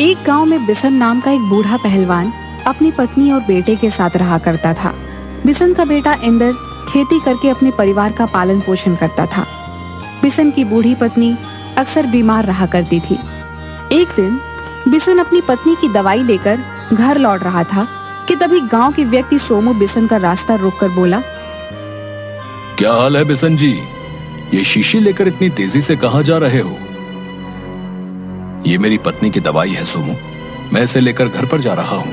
एक गांव में बिशन नाम का एक बूढ़ा पहलवान अपनी पत्नी और बेटे के साथ रहा करता था। बिशन का बेटा इंदर खेती करके अपने परिवार का पालन पोषण करता था। बिशन की बूढ़ी पत्नी अक्सर बीमार रहा करती थी। एक दिन बिशन अपनी पत्नी की दवाई लेकर घर लौट रहा था कि तभी गांव के व्यक्ति सोमू बिशन का रास्ता रोककर बोला, क्या हाल है बिशन जी? ये शीशी लेकर इतनी तेजी से कहां जा रहे हो? ये मेरी पत्नी की दवाई है सोमू, मैं इसे लेकर घर पर जा रहा हूं।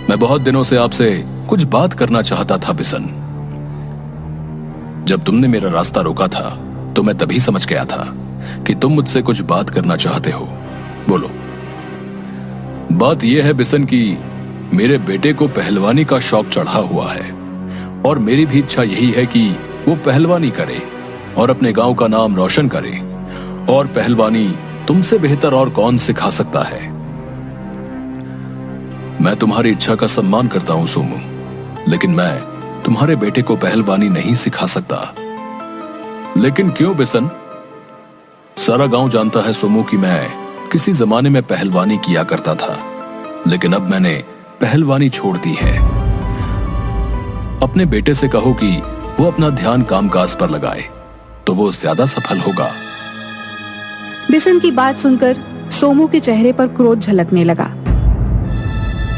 मैं बहुत दिनों से आपसे कुछ बात करना चाहता था बिशन। जब तुमने मेरा रास्ता रोका था तो मैं तभी समझ गया था कि तुम मुझसे कुछ बात करना चाहते हो। बोलो। बात यह है बिशन कि मेरे बेटे को पहलवानी का शौक चढ़ा हुआ है और मेरी भी इच्छा यही है कि वो पहलवानी करे और अपने गांव का नाम रोशन करे। और पहलवानी तुमसे बेहतर और कौन सिखा सकता है? मैं तुम्हारी इच्छा का सम्मान करता हूं सोमू, लेकिन मैं तुम्हारे बेटे को पहलवानी नहीं सिखा सकता। लेकिन क्यों बिशन? सारा गांव जानता है सोमू कि मैं किसी जमाने में पहलवानी किया करता था, लेकिन अब मैंने पहलवानी छोड़ दी है। अपने बेटे से कहो कि वो अपना ध्यान कामकाज पर लगाए तो वो ज्यादा सफल होगा। बिशन की बात सुनकर सोमू के चेहरे पर क्रोध झलकने लगा।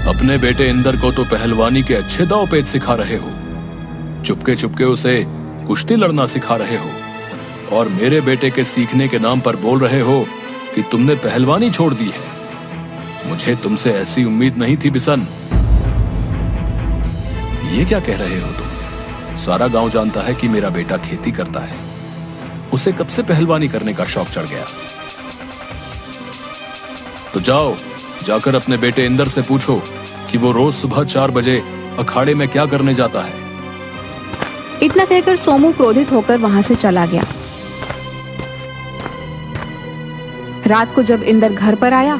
अपने बेटे इंदर को तो पहलवानी के अच्छे दांव पेच सिखा रहे हो, चुपके चुपके उसे कुश्ती लड़ना सिखा रहे हो, और मेरे बेटे के सीखने के नाम पर बोल रहे हो कि तुमने पहलवानी छोड़ दी है। मुझे तुमसे ऐसी उम्मीद नहीं थी बिशन। ये क्या कह रहे हो तुम? सारा गांव जानता है कि मेरा बेटा खेती करता है, उसे कब से पहलवानी करने का शौक चढ़ गया। तो जाओ, जाकर अपने बेटे इंदर से पूछो कि वो रोज सुबह 4 बजे अखाड़े में क्या करने जाता है। इतना कहकर सोमू क्रोधित होकर वहां से चला गया। रात को जब इंदर घर पर आया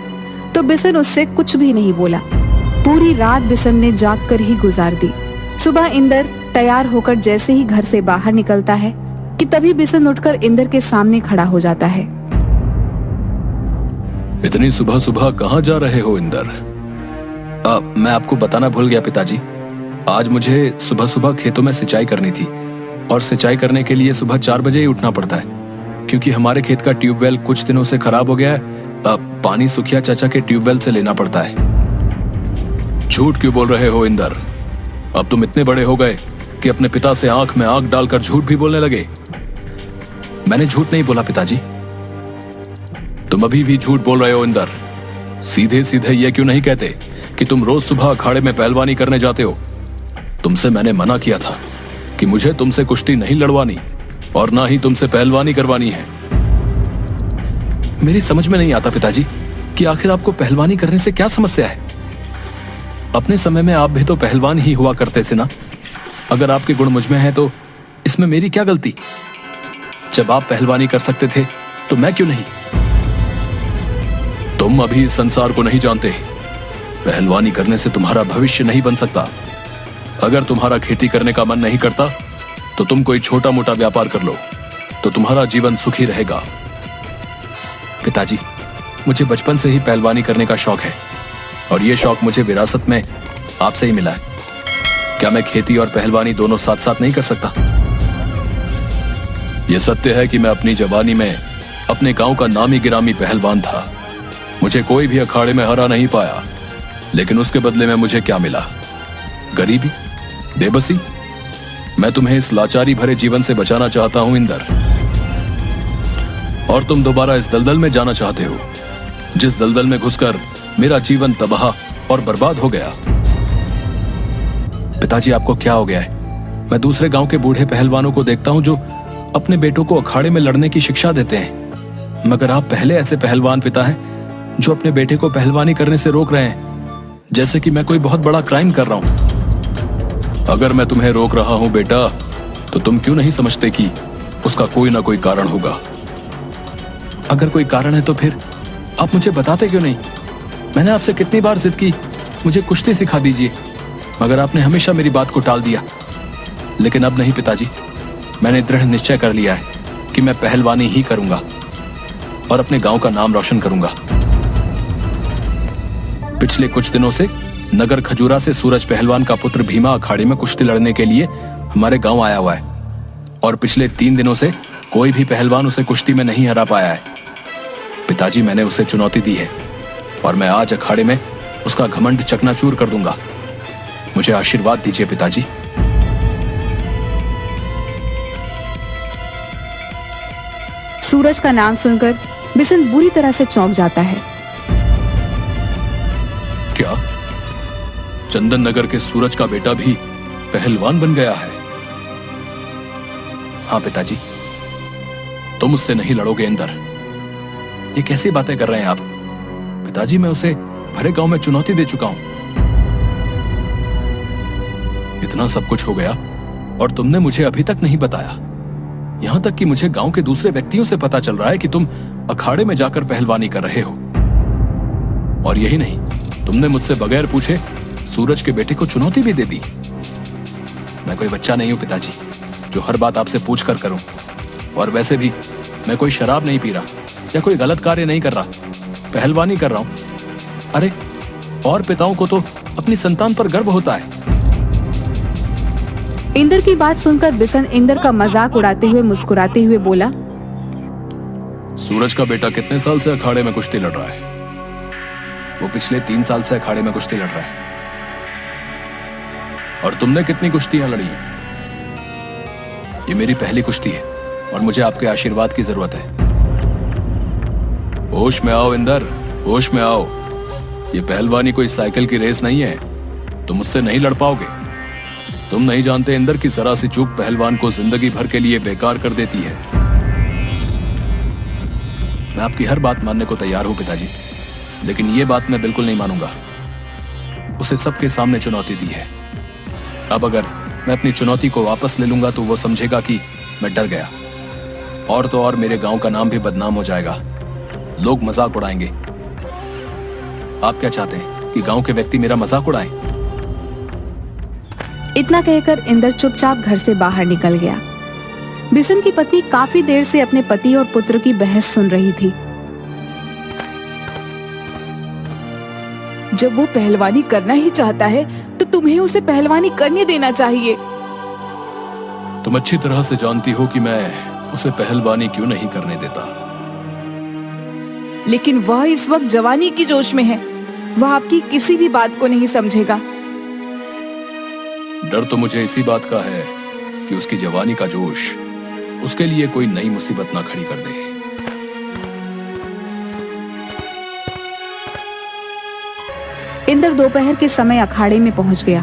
तो बिशन उससे कुछ भी नहीं बोला। पूरी रात बिशन ने जाग कर ही गुजार दी। सुबह इंदर तैयार होकर जैसे ही घर से बाहर निकलता है कि तभी बिशन उठकर इंदर के सामने खड़ा हो जाता है। इतनी सुबह सुबह कहां जा रहे हो इंदर? मैं आपको बताना भूल गया पिताजी। आज मुझे सुबह सुबह खेतों में सिंचाई करनी थी, और सिंचाई करने के लिए सुबह 4 बजे ही उठना पड़ता है, क्योंकि हमारे खेत का ट्यूबवेल कुछ दिनों से खराब हो गया है। पानी सुखिया चाचा के ट्यूबवेल से लेना पड़ता है। झूठ क्यों बोल रहे हो इंदर? अब तुम इतने बड़े हो गए कि अपने पिता से आंख में आंख डालकर झूठ भी बोलने लगे। मैंने झूठ नहीं बोला पिताजी। तुम अभी भी झूठ बोल रहे हो इंदर। सीधे सीधे ये क्यों नहीं कहते कि तुम रोज सुबह अखाड़े में पहलवानी करने जाते हो? तुमसे मैंने मना किया था कि मुझे तुमसे कुश्ती नहीं लड़वानी और ना ही तुमसे पहलवानी करवानी है। मेरी समझ में नहीं आता पिताजी कि आखिर आपको पहलवानी करने से क्या समस्या है। अपने समय में आप भी तो पहलवान ही हुआ करते थे ना। अगर आपके गुण मुझ में है तो इसमें मेरी क्या गलती? जब आप पहलवानी कर सकते थे तो मैं क्यों नहीं? तुम अभी इस संसार को नहीं जानते। पहलवानी करने से तुम्हारा भविष्य नहीं बन सकता। अगर तुम्हारा खेती करने का मन नहीं करता तो तुम कोई छोटा मोटा व्यापार कर लो, तो तुम्हारा जीवन सुखी रहेगा। पिताजी, मुझे बचपन से ही पहलवानी करने का शौक है, और यह शौक मुझे विरासत में आपसे ही मिला है। क्या मैं खेती और पहलवानी दोनों साथ साथ नहीं कर सकता? यह सत्य है कि मैं अपनी जवानी में अपने गांव का नामी गिरामी पहलवान था। मुझे कोई भी अखाड़े में हरा नहीं पाया, लेकिन उसके बदले में मुझे क्या मिला? गरीबी, बेबसी। मैं तुम्हें इस लाचारी भरे जीवन से बचाना चाहता हूं इंदर, और तुम दोबारा इस दलदल में जाना चाहते हो, जिस दलदल में घुसकर मेरा जीवन तबाह और बर्बाद हो गया। पिताजी, आपको क्या हो गया है? मैं दूसरे गांव के बूढ़े पहलवानों को देखता हूं जो अपने बेटों को अखाड़े में लड़ने की शिक्षा देते हैं, मगर आप पहले ऐसे पहलवान पिता हैं जो अपने बेटे को पहलवानी करने से रोक रहे हैं, जैसे कि मैं कोई बहुत बड़ा क्राइम कर रहा हूं। अगर मैं तुम्हें रोक रहा हूं बेटा, तो तुम क्यों नहीं समझते कि उसका कोई ना कोई कारण होगा? अगर कोई कारण है तो फिर आप मुझे बताते क्यों नहीं? मैंने आपसे कितनी बार जिद की, मुझे कुश्ती सिखा दीजिए, मगर आपने हमेशा मेरी बात को टाल दिया। लेकिन अब नहीं पिताजी, मैंने दृढ़ निश्चय कर लिया है कि मैं पहलवानी ही करूंगा और अपने गांव का नाम रोशन करूंगा। पिछले कुछ दिनों से नगर खजूरा से सूरज पहलवान का पुत्र भीमा अखाड़े में कुश्ती लड़ने के लिए हमारे गांव आया हुआ है और पिछले 3 दिनों से कोई भी पहलवान उसे कुश्ती में नहीं हरा पाया है। पिताजी, मैंने उसे चुनौती दी है और मैं आज अखाड़े में उसका घमंड चकनाचूर कर दूंगा। मुझे आशीर्वाद दीजिए पिताजी। सूरज का नाम सुनकर बिसन बुरी तरह से चौंक जाता है। क्या चंदन नगर के सूरज का बेटा भी पहलवान बन गया है? हाँ पिताजी, तुम उससे नहीं लड़ोगे इंदर। ये कैसी बातें कर रहे हैं आप? पिताजी, मैं उसे भरे गांव में चुनौती दे चुका हूं। इतना सब कुछ हो गया और तुमने मुझे अभी तक नहीं बताया। यहां तक कि मुझे गांव के दूसरे व्यक्तियों से पता चल रहा है कि तुम अखाड़े में जाकर पहलवानी कर रहे हो। और यही नहीं, तुमने मुझसे बगैर पूछे सूरज के बेटे को चुनौती भी दे दी। मैं कोई बच्चा नहीं हूं पिताजी, जो हर बात आपसे पूछ कर करूं। और वैसे भी मैं कोई शराब नहीं पी रहा या कोई गलत कार्य नहीं कर रहा, पहलवानी कर रहा हूं। अरे, और पिताओं को तो अपनी संतान पर गर्व होता है। इंदर की बात सुनकर बिसन इंदर का मजाक उड़ाते हुए मुस्कुराते हुए बोला, सूरज का बेटा कितने साल से अखाड़े में कुश्ती लड़ रहा है? वो पिछले 3 साल से अखाड़े में कुश्ती लड़ रहा है। और तुमने कितनी कुश्तियां लड़ी हैं? ये मेरी पहली कुश्ती है और मुझे आपके आशीर्वाद की जरूरत है। होश में आओ इंदर, होश में आओ। ये पहलवानी कोई साइकिल की रेस नहीं है। तुम मुझसे नहीं लड़ पाओगे। तुम नहीं जानते इंदर की जरा सी चूक पहलवान को जिंदगी भर के लिए बेकार कर देती है। मैं आपकी हर बात मानने को तैयार हूं पिताजी, लेकिन ये बात मैं बिल्कुल नहीं मानूंगा। उसे सबके सामने चुनौती दी है। अब अगर मैं अपनी चुनौती को वापस ले लूंगा तो वो समझेगा कि मैं डर गया। और तो और मेरे गांव का नाम भी बदनाम हो जाएगा। लोग मजाक उड़ाएंगे। आप क्या चाहते हैं कि गांव के व्यक्ति मेरा मजाक उड़ाएं? इतना कहकर इंदर चुपचाप घर से बाहर निकल गया। बिसन की पत्नी काफी देर से अपने पति और पुत्र की बहस सुन रही थी। जब वो पहलवानी करना ही चाहता है तो तुम्हें उसे पहलवानी करने देना चाहिए। तुम अच्छी तरह से जानती हो कि मैं उसे पहलवानी क्यों नहीं करने देता। लेकिन वह इस वक्त जवानी की जोश में है। वह आपकी किसी भी बात को नहीं समझेगा। डर तो मुझे इसी बात का है कि उसकी जवानी का जोश उसके लिए कोई नई मुसीबत ना खड़ी कर दे। इंदर दोपहर के समय अखाड़े में पहुंच गया।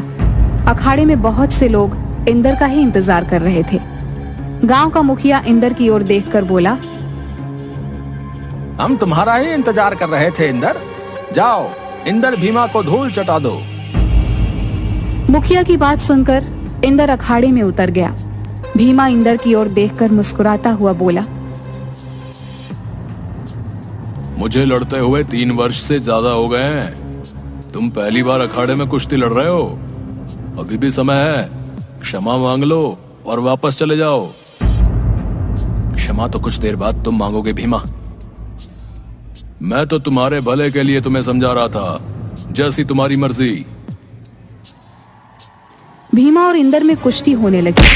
अखाड़े में बहुत से लोग इंदर का ही इंतजार कर रहे थे। गांव का मुखिया इंदर की ओर देखकर बोला, हम तुम्हारा ही इंतजार कर रहे थे इंदर। जाओ, इंदर भीमा को धूल चटा दो। मुखिया की बात सुनकर इंदर अखाड़े में उतर गया। भीमा इंदर की ओर देखकर मुस्कुराता हुआ बोला, मुझे लड़ते हुए 3 वर्ष से ज्यादा हो गए हैं। तुम पहली बार अखाड़े में कुश्ती लड़ रहे हो। अभी भी समय है। क्षमा मांग लो और वापस चले जाओ। क्षमा तो कुछ देर बाद तुम मांगोगे भीमा। मैं तो तुम्हारे भले के लिए तुम्हें समझा रहा था। जैसी तुम्हारी मर्जी। भीमा और इंदर में कुश्ती होने लगी।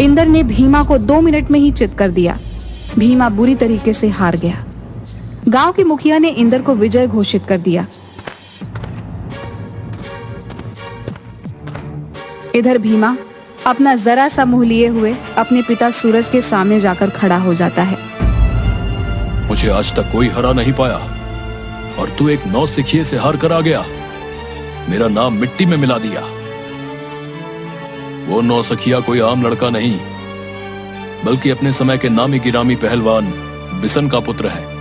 इंदर ने भीमा को 2 मिनट में ही चित कर दिया। भीमा बुरी तरीके से हार गया। गांव के मुखिया ने इंदर को विजय घोषित कर दिया। इधर भीमा अपना जरा सा मुंह लिए हुए अपने पिता सूरज के सामने जाकर खड़ा हो जाता है। मुझे आज तक कोई हरा नहीं पाया और तू एक नौसिखिए से हार कर आ गया। मेरा नाम मिट्टी में मिला दिया। वो नौसिखिया कोई आम लड़का नहीं, बल्कि अपने समय के नामी गिरामी पहलवान बिसन का पुत्र है।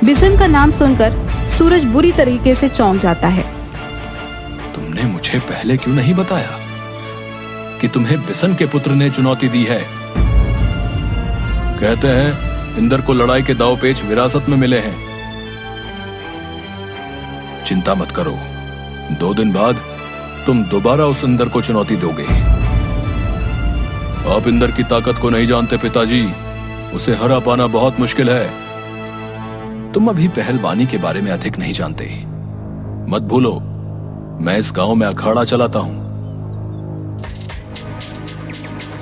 बिसन का नाम सुनकर सूरज बुरी तरीके से चौंक जाता है। तुमने मुझे पहले क्यों नहीं बताया कि तुम्हें बिसन के पुत्र ने चुनौती दी है? कहते हैं इंदर को लड़ाई के दाव पेच विरासत में मिले हैं। चिंता मत करो, 2 दिन बाद तुम दोबारा उस इंदर को चुनौती दोगे। आप इंदर की ताकत को नहीं जानते पिताजी। उसे हरा पाना बहुत मुश्किल है। तुम अभी पहलवानी के बारे में अधिक नहीं जानते। मत भूलो, मैं इस गांव में अखाड़ा चलाता हूं।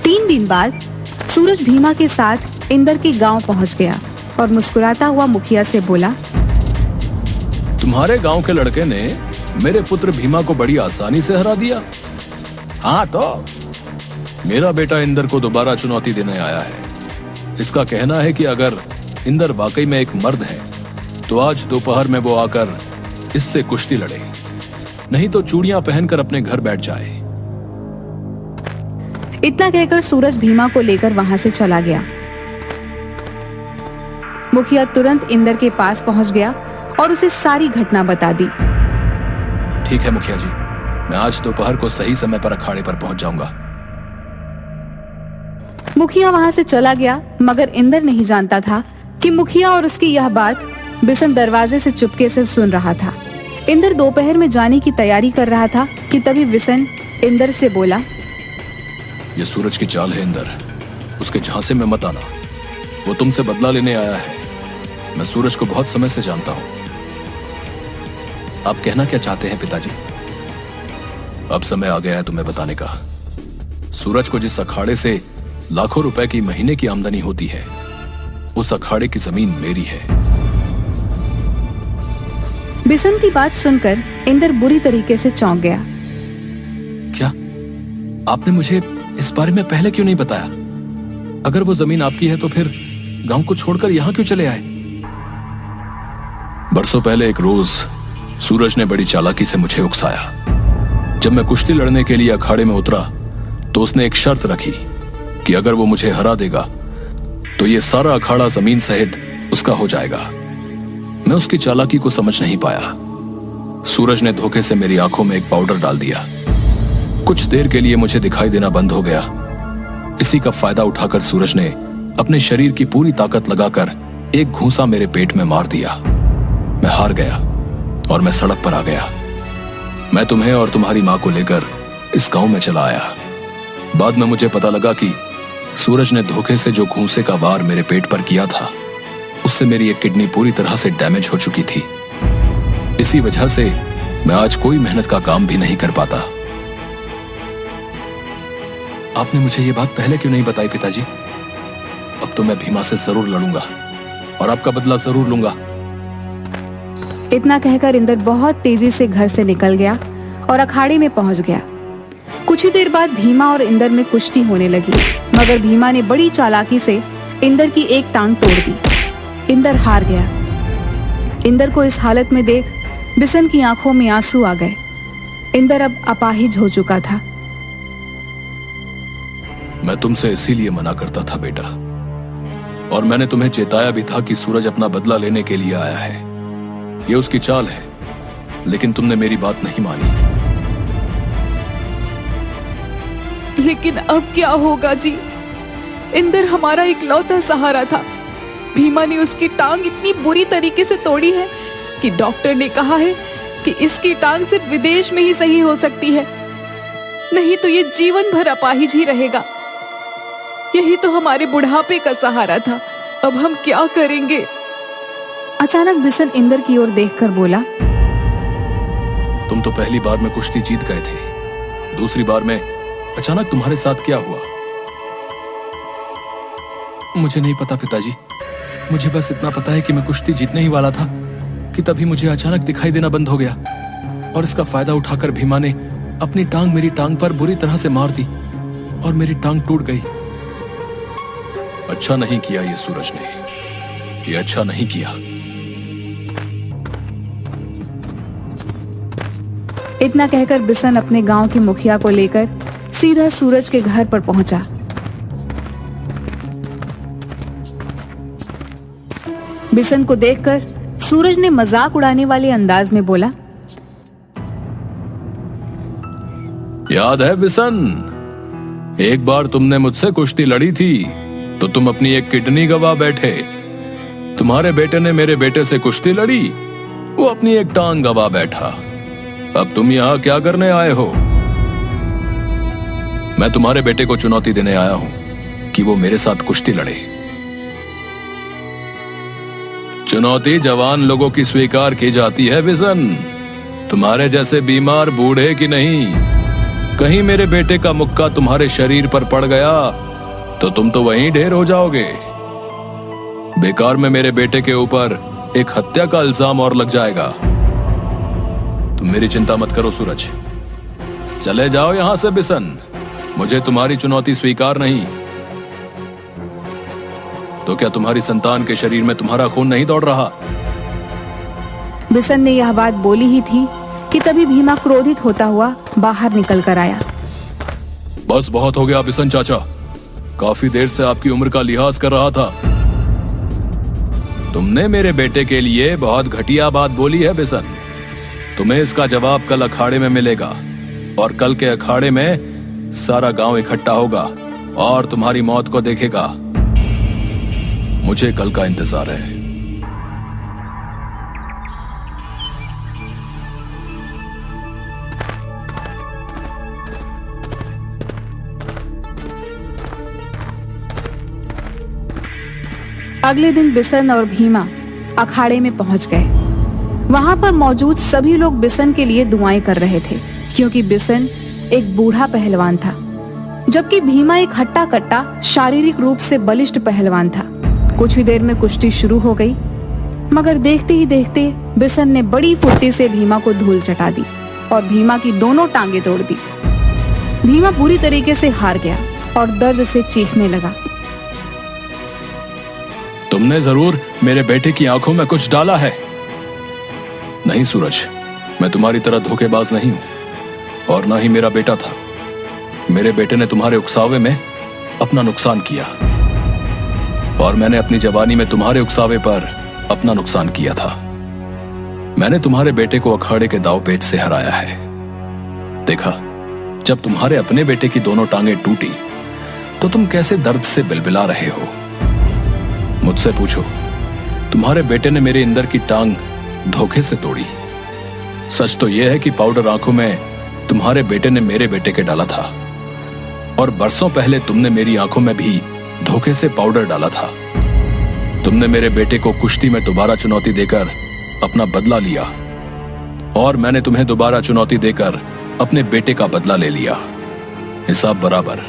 3 दिन बाद सूरज भीमा के साथ इंदर के गांव पहुंच गया और मुस्कुराता हुआ मुखिया से बोला, तुम्हारे गांव के लड़के ने मेरे पुत्र भीमा को बड़ी आसानी से हरा दिया। हाँ तो मेरा बेटा इंदर को दोबारा चुनौती देने आया है। इसका कहना है कि अगर इंदर वाकई में एक मर्द है तो आज दोपहर में वो आकर इससे कुश्ती लड़े, नहीं तो चूड़ियां पहनकर अपने घर बैठ जाए। इतना कहकर सूरज भीमा को लेकर वहां से चला गया। मुखिया तुरंत इंदर के पास पहुंच गया और उसे सारी घटना बता दी। ठीक है मुखिया जी, मैं आज दोपहर को सही समय पर अखाड़े पर पहुंच जाऊंगा। मुखिया वहां से चला गया, मगर इंदर नहीं जानता था कि मुखिया और उसकी यह बात बिशन दरवाजे से चुपके से सुन रहा था। इंदर दोपहर में जाने की तैयारी कर रहा था कि तभी बिशन इंदर से बोला, ये सूरज की चाल है इंदर, उसके झांसे में मत आना। वो तुमसे बदला लेने आया है। मैं सूरज को बहुत समय से जानता हूं। आप कहना क्या चाहते हैं पिताजी? अब समय आ गया है तुम्हें बताने का। सूरज को जिस अखाड़े से लाखों रुपए की महीने की आमदनी होती है, उस अखाड़े की जमीन मेरी है। बिशन की बात सुनकर इंदर बुरी तरीके से चौंक गया। क्या आपने मुझे इस बारे में पहले क्यों नहीं बताया? अगर वो जमीन आपकी है तो फिर गांव को छोड़कर यहां क्यों चले आए? बरसों पहले एक रोज सूरज ने बड़ी चालाकी से मुझे उकसाया। जब मैं कुश्ती लड़ने के लिए अखाड़े में उतरा तो उसने एक शर्त रखी कि अगर वो मुझे हरा देगा तो ये सारा अखाड़ा जमीन सहित उसका हो जाएगा। मैं उसकी चालाकी को समझ नहीं पाया। सूरज ने धोखे से मेरी आंखों में एक पाउडर डाल दिया। कुछ देर के लिए मुझे दिखाई देना बंद हो गया। इसी का फायदा उठाकर सूरज ने अपने शरीर की पूरी ताकत लगाकर एक घूंसा मेरे पेट में मार दिया। मैं हार गया और मैं सड़क पर आ गया। मैं तुम्हें और तुम्हारी मां को लेकर इस गांव में चला आया। बाद में मुझे पता लगा कि सूरज ने धोखे से जो घूंसे का वार मेरे पेट पर किया था, उससे मेरी एक किडनी पूरी तरह से डैमेज हो चुकी थी। इसी वजह से मैं आज कोई मेहनत का काम भी नहीं कर पाता। आपने मुझे ये बात पहले क्यों नहीं बताई पिताजी? अब तो मैं भीमा से जरूर लड़ूंगा और आपका बदला जरूर लूंगा। इतना कहकर इंदर बहुत तेजी से घर से निकल गया और अखाड़े में पहुंच गया। कुछ ही देर बाद भीमा और इंदर में कुश्ती होने लगी, मगर भीमा ने बड़ी चालाकी से इंदर की एक टांग तोड़ दी। इंदर हार गया। इंदर को इस हालत में देख बिशन की आंखों में आंसू आ गए। इंदर अब अपाहिज हो चुका था। मैं तुमसे इसीलिए मना करता था बेटा, और मैंने तुम्हें चेताया भी था कि सूरज अपना बदला लेने के लिए आया है। ये उसकी चाल है, लेकिन तुमने मेरी बात नहीं मानी। लेकिन अब क्या होगा जी? इंदर हमारा इकलौता सहारा था। भीमा ने उसकी टांग इतनी बुरी तरीके से तोड़ी है कि डॉक्टर ने कहा है कि इसकी टांग सिर्फ विदेश में ही सही हो सकती है, नहीं तो ये जीवन भर अपाहिज ही रहेगा। यही तो हमारे बुढ़ापे का सहारा था। अब हम क्या करेंगे? अचानक बिशन इंदर की ओर देखकर बोला, तुम तो पहली बार में कुश्ती जीत गए थे, दूसरी बार में अचानक तुम्हारे साथ क्या हुआ? मुझे नहीं पता पिताजी। मुझे बस इतना पता है कि मैं कुश्ती जीतने ही वाला था कि तभी मुझे अचानक दिखाई देना बंद हो गया और इसका फायदा उठाकर भीमा ने अपनी टांग मेरी टांग पर बुरी तरह से मार दी और मेरी टांग टूट गई। अच्छा नहीं किया ये सूरज ने, ये अच्छा नहीं किया। इतना कहकर बिशन अपने गांव के मुखिया को लेकर सीधा सूरज के घर पर पहुंचा। बिशन को देखकर सूरज ने मजाक उड़ाने वाले अंदाज में बोला, याद है बिशन, एक बार तुमने मुझसे कुश्ती लड़ी थी तो तुम अपनी एक किडनी गवा बैठे। तुम्हारे बेटे ने मेरे बेटे से कुश्ती लड़ी, वो अपनी एक टांग गवा बैठा। अब तुम यहां क्या करने आए हो? मैं तुम्हारे बेटे को चुनौती देने आया हूं कि वो मेरे साथ कुश्ती लड़े। चुनौती जवान लोगों की स्वीकार की जाती है बिसन। तुम्हारे जैसे बीमार बूढ़े की नहीं। कहीं मेरे बेटे का मुक्का तुम्हारे शरीर पर पड़ गया तो तुम तो वहीं ढेर हो जाओगे। बेकार में मेरे बेटे के ऊपर एक हत्या का इल्जाम और लग जाएगा। तुम मेरी चिंता मत करो सूरज, चले जाओ यहां से बिसन। मुझे तुम्हारी चुनौती स्वीकार नहीं। तो क्या तुम्हारी संतान के शरीर में तुम्हारा खून नहीं दौड़ रहा? बिसन ने यह बात बोली ही थी कि तभी भीमा क्रोधित होता हुआ बाहर निकल कर आया। बस बहुत हो गया बिसन चाचा, काफी देर से आपकी उम्र का लिहाज कर रहा था। तुमने मेरे बेटे के लिए बहुत घटिया बात बोली है बिसन। तुम्हें इसका जवाब कल अखाड़े में मिलेगा और कल के अखाड़े में सारा गांव इकट्ठा होगा और तुम्हारी मौत को देखेगा। मुझे कल का इंतजार है। अगले दिन बिसन और भीमा अखाड़े में पहुंच गए। वहां पर मौजूद सभी लोग बिसन के लिए दुआएं कर रहे थे, क्योंकि बिसन एक बूढ़ा पहलवान था, जबकि भीमा एक हट्टा कट्टा शारीरिक रूप से बलिष्ठ पहलवान था। कुछ ही देर में कुश्ती शुरू हो गई, मगर देखते ही देखते बिसन ने बड़ी फुर्ती से भीमा को धूल चटा दी और भीमा की दोनों टांगे तोड़ दी। भीमा बुरी तरीके से हार गया और दर्द से चीखने लगा। तुमने जरूर मेरे बेटे की आंखों में कुछ डाला है। नहीं सूरज, मैं तुम्हारी तरह धोखेबाज नहीं हूं और ना ही मेरा बेटा था। मेरे बेटे ने तुम्हारे उकसावे में अपना नुकसान किया और मैंने अपनी जवानी में तुम्हारे उकसावे पर अपना नुकसान किया था। मैंने तुम्हारे बेटे को अखाड़े के दांव पेच से हराया है। देखा, जब तुम्हारे अपने बेटे की दोनों टांगें टूटी तो तुम कैसे दर्द से बिलबिला रहे हो। मुझसे पूछो, तुम्हारे बेटे ने मेरे इंदर की टांग धोखे से तोड़ी। सच तो यह है कि पाउडर आंखों में तुम्हारे बेटे ने मेरे बेटे के डाला था और बरसों पहले तुमने मेरी आंखों में भी धोखे से पाउडर डाला था। तुमने मेरे बेटे को कुश्ती में दोबारा चुनौती देकर अपना बदला लिया और मैंने तुम्हें दोबारा चुनौती देकर अपने बेटे का बदला ले लिया। हिसाब बराबर।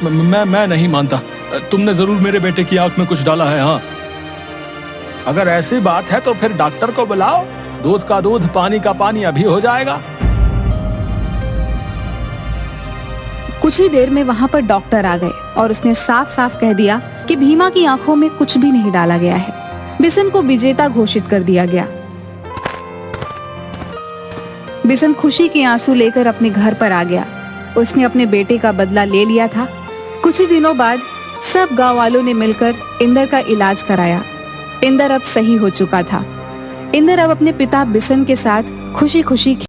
मैं नहीं मानता, तुमने जरूर मेरे बेटे की आंख में कुछ डाला है। हाँ, अगर ऐसी बात है तो फिर डॉक्टर को बुलाओ। दूध का दूध, पानी का पानी अभी हो जाएगा। कुछ ही देर में वहां पर डॉक्टर आ गए और उसने साफ साफ कह दिया कि भीमा की आंखों में कुछ भी नहीं डाला गया है। बिसन को विजेता घोषित कर दिया गया। बिसन खुशी के आंसू लेकर अपने घर पर आ गया। उसने अपने बेटे का बदला ले लिया था। कुछ ही दिनों बाद सब गांव वालों ने मिलकर इंदर का इलाज कराया। इंदर अब सही हो चुका था। इंदर अब अपने पिता बिसन के साथ खुशी खुशी